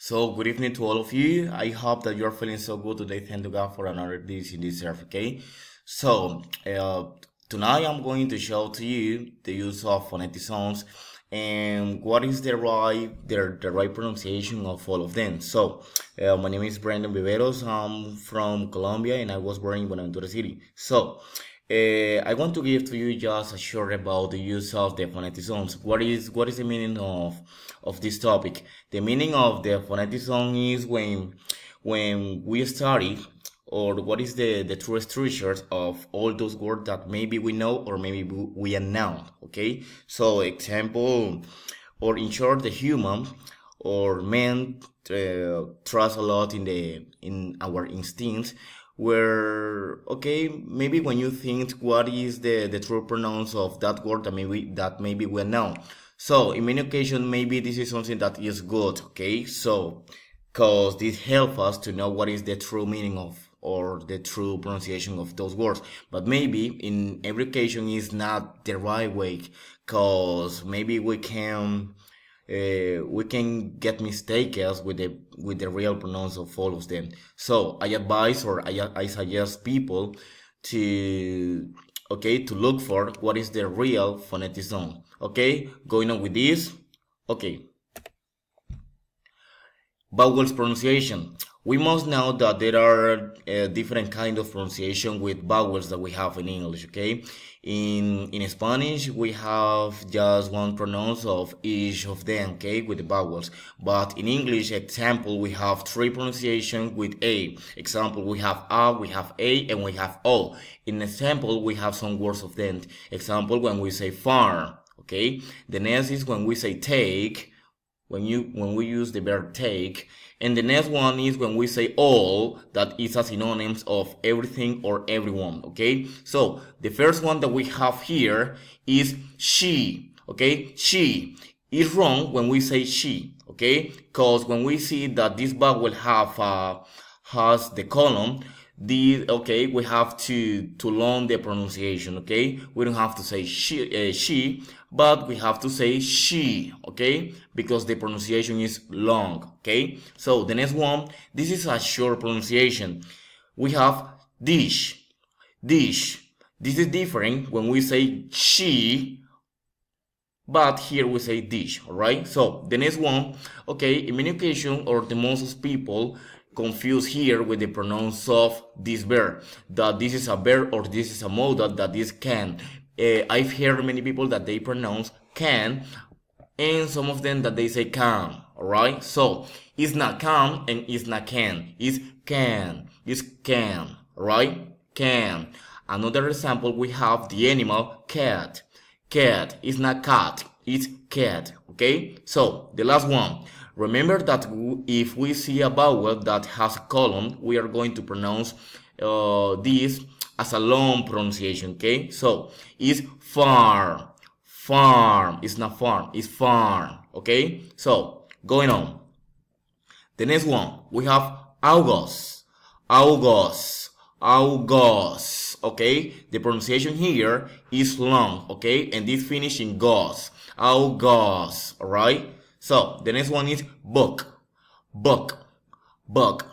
So, good evening to all of you. I hope that you're feeling so good today. Thank to God for another day in this earth, okay? So, tonight I'm going to show to you the use of phonetic sounds and what is the right pronunciation of all of them. So, my name is Brandon Viveros. I'm from Colombia and I was born in Buenaventura City. So, I want to give to you just a short about the use of the phonetic sounds. What is the meaning of this topic? The meaning of the phonetic sound is when we study or what is the true structures of all those words that maybe we know or maybe we unknown. Okay, so example, or in short, the human or men trust a lot in our instincts where okay maybe when you think what is the true pronounce of that word that maybe we know, so in many occasions maybe this is something that is good, okay, so because this helps us to know what is the true meaning of or the true pronunciation of those words, but maybe in every occasion is not the right way because maybe we can get mistakes with the real pronounce of all of them. So I advise or I suggest people to to look for what is the real phonetic sound. Okay, going on with this. Okay, vowels pronunciation. We must know that there are different kind of pronunciation with vowels that we have in English. Okay, in Spanish we have just one pronounce of each of them. Okay, with the vowels. But in English, example, we have three pronunciation with a. Example, we have a, we have a, and we have o. In example, we have some words of them. Example, when we say farm. Okay, the next is when we say take when we use the verb take, and the next one is when we say all, that is a synonyms of everything or everyone. Okay, so the first one that we have here is she. Okay, she is wrong when we say she. Okay, because when we see that this vowel has the column, we have to learn the pronunciation. Okay, we don't have to say she, but we have to say she. Okay, because the pronunciation is long. Okay, so the next one, this is a short pronunciation. We have dish. This is different when we say she, but here we say dish. All right, so the next one, okay, in many occasions or the most people confused here with the pronounce of this verb, that this is a verb or this is a modal, that this can. I've heard many people that they pronounce can, and some of them that they say can. All right, so it's not can and it's not can, it's can, it's can. All right, can. Another example, we have the animal cat. Cat is not cat, it's cat. Okay, so the last one. Remember that if we see a vowel that has a column, we are going to pronounce this as a long pronunciation. Okay, so it's farm. Farm. It's not farm, it's farm. Okay, so going on. The next one, we have August. August. August. Okay, the pronunciation here is long. Okay, and this finish in gos. August. All right. So the next one is book. Book. Book.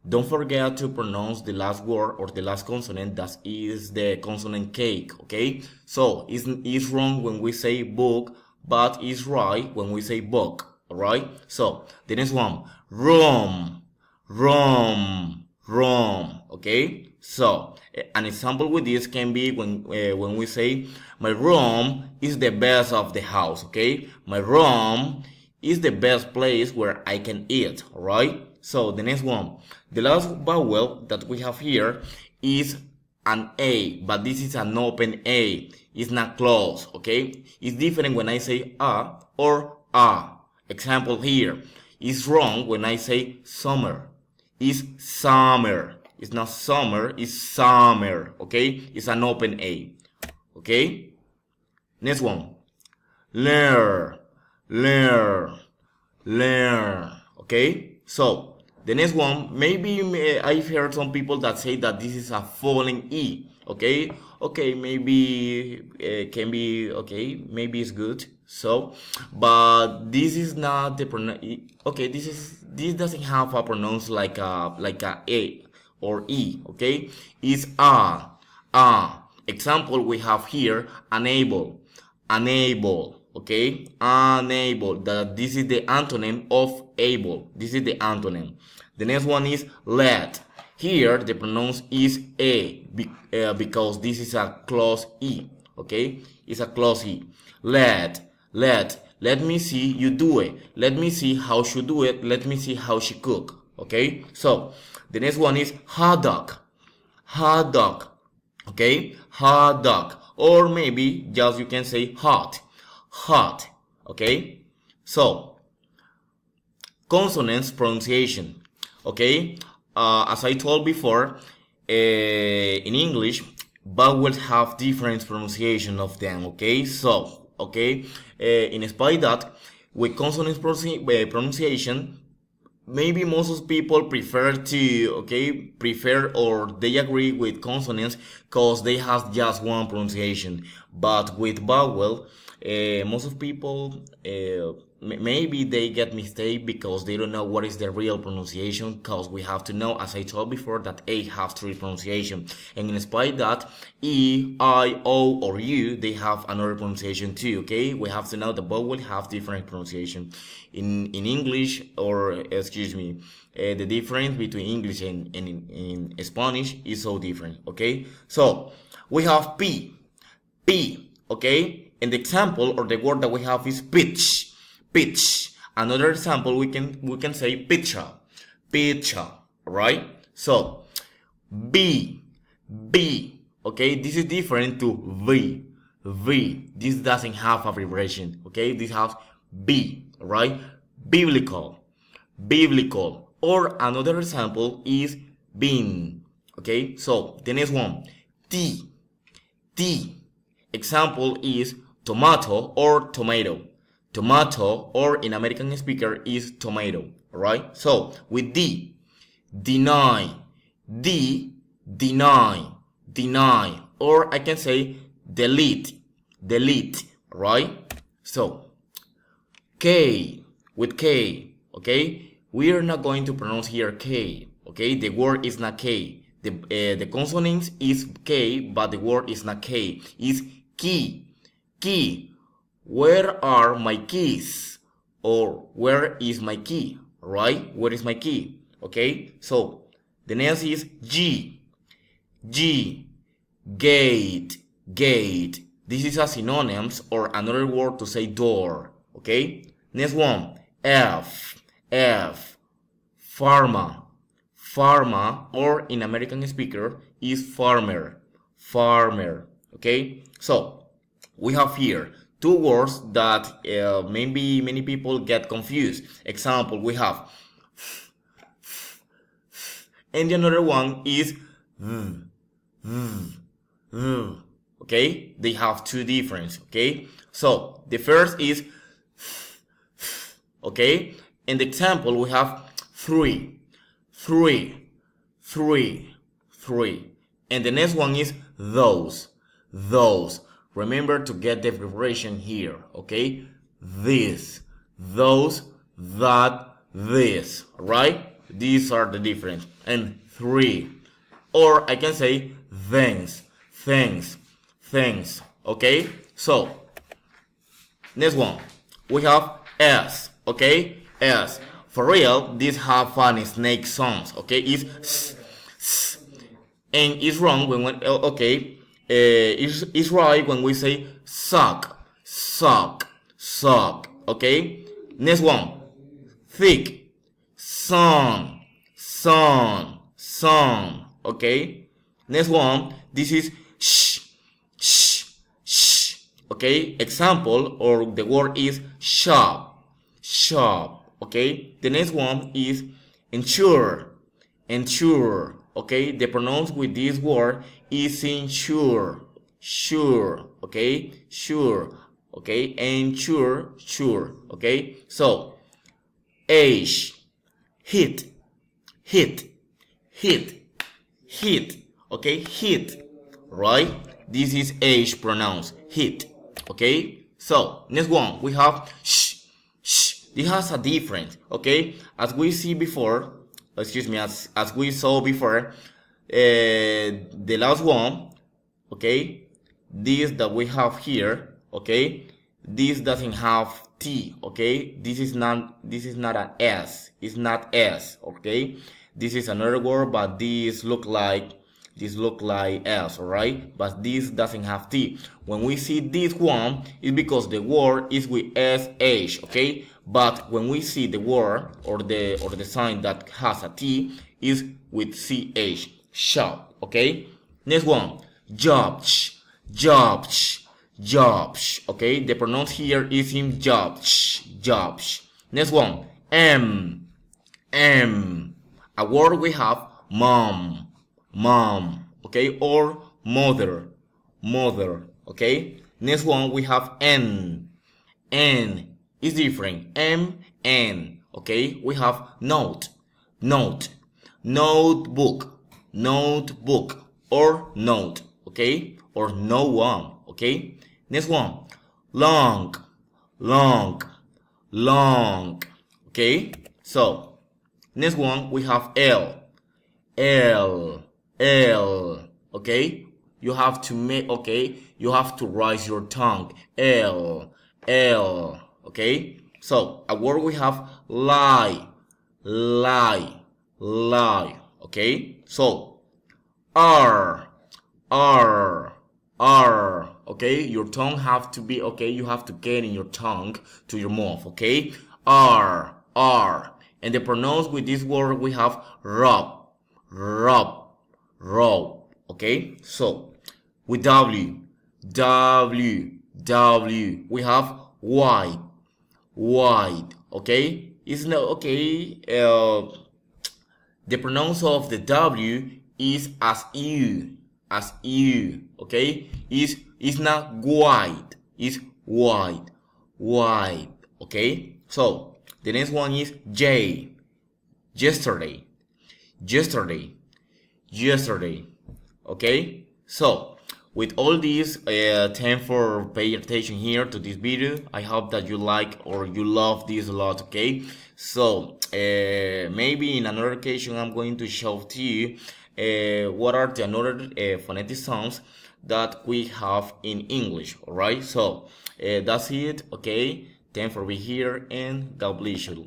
Don't forget to pronounce the last word or the last consonant, that is the consonant cake. Okay, so it's wrong when we say book, but it's right when we say book. All right, so the next one, room. Room. Room. Okay, so an example with this can be when we say my room is the best of the house. Okay, my room is the best place where I can eat. All right, so the next one, the last vowel that we have here is an A, but this is an open A. It's not closed. Okay, it's different when I say a or a. Example here, it's wrong when I say summer. It's summer. It's not summer, it's summer. Okay, it's an open A. Okay, next one, learn. Learn. Learn. Okay, so the next one, maybe I've heard some people that say that this is a falling E. Okay, maybe can be okay, maybe it's good. So, but this is not the okay. This doesn't have a pronounce like a or e. Okay, it's a. Example we have here unable, unable. Okay, unable. That this is the antonym of able. This is the antonym. The next one is let. Here the pronounce is a because this is a clause e. Okay, it's a clause e. Let me see you do it. Let me see how she do it. Let me see how she cook. Okay, so the next one is hot dog. Hot dog. Okay, hot dog. Or maybe just you can say hot. Hot. Okay, so consonants pronunciation. Okay, as I told before, in English, vowels have different pronunciation of them. Okay, so okay, in spite that, with consonants pronunciation, maybe most of people prefer or they agree with consonants because they have just one pronunciation, but with vowel most of people maybe they get mistake because they don't know what is the real pronunciation, because we have to know, as I told before, that a has three pronunciation, and in spite that e, I, o or u they have another pronunciation too. Okay, we have to know the vowel have different pronunciation in English, or excuse me, the difference between English and in Spanish is so different. Okay, so we have p. Okay, and the example or the word that we have is pitch. Another example we can say pizza. Right? So b. Okay, this is different to v. This doesn't have a vibration. Okay, this has b. Right? Biblical. Or another example is bean. Okay, so the next one, t. Example is tomato or tomato. Tomato, or in American speaker, is tomato. Right? So with d, deny. Or I can say delete. Right? So K, with K, okay? We are not going to pronounce here K, okay? The word is not K. The consonant is K, but the word is not K. It's key. Where are my keys? Or where is my key? Right? Where is my key? Okay? So the next is G. Gate. This is a synonyms or another word to say door. Okay? Next one, F. Pharma, or in American speaker is farmer. Okay? So we have here two words that maybe many people get confused. Example, we have and the another one is okay? They have two difference. Okay? So the first is okay? In the example we have three. And the next one is those. Remember to get the vibration here, okay? This, those, that, this, right? These are the difference. And three. Or I can say things, okay? So, next one. We have S, okay? S. For real, these have funny snake sounds, okay? It's and it's wrong when okay. It's right when we say suck. Okay. Next one, thick, sun. Okay. Next one, this is shh. Okay. Example or the word is shop. Okay. The next one is ensure. Okay, the pronounce with this word is ensure. Okay, sure. Okay, ensure, sure. Okay, so age, hit. Okay, hit. Right? This is age pronounced hit. Okay, So next one we have sh. This has a difference, okay? As we see before, excuse me, as we saw before, the last one, okay? This that we have here, okay? This doesn't have T, okay? This is not an S. It's not S, okay? This is another word, but this look like S, alright? But this doesn't have T. When we see this one, it's because the word is with SH, okay? But when we see the word or the sign that has a T is with CH, shop, okay? Next one, jobs, okay? The pronoun here is in jobs. Next one, M. A word we have mom, okay? Or mother, okay? Next one we have N is different. N, okay? We have notebook, or note, okay? Or no one, okay? Next one, long, okay? So, next one we have L, okay? You have to make, okay? You have to raise your tongue. L, okay? So, a word we have lie, okay? So, R, okay? Your tongue have to be, okay? You have to get in your tongue to your mouth, okay? R. And the pronouns with this word we have rob, okay? So, with W, we have wide, okay? It's not, okay, the pronouns of the W is as you, okay? It's not wide, it's wide, okay? So, the next one is J, yesterday, okay? So, with all these, thanks for paying attention here to this video. I hope that you like or you love this a lot, okay? So, maybe in another occasion I'm going to show to you what are the another phonetic sounds that we have in English, alright? So, that's it, okay? Thanks for being here and God bless you.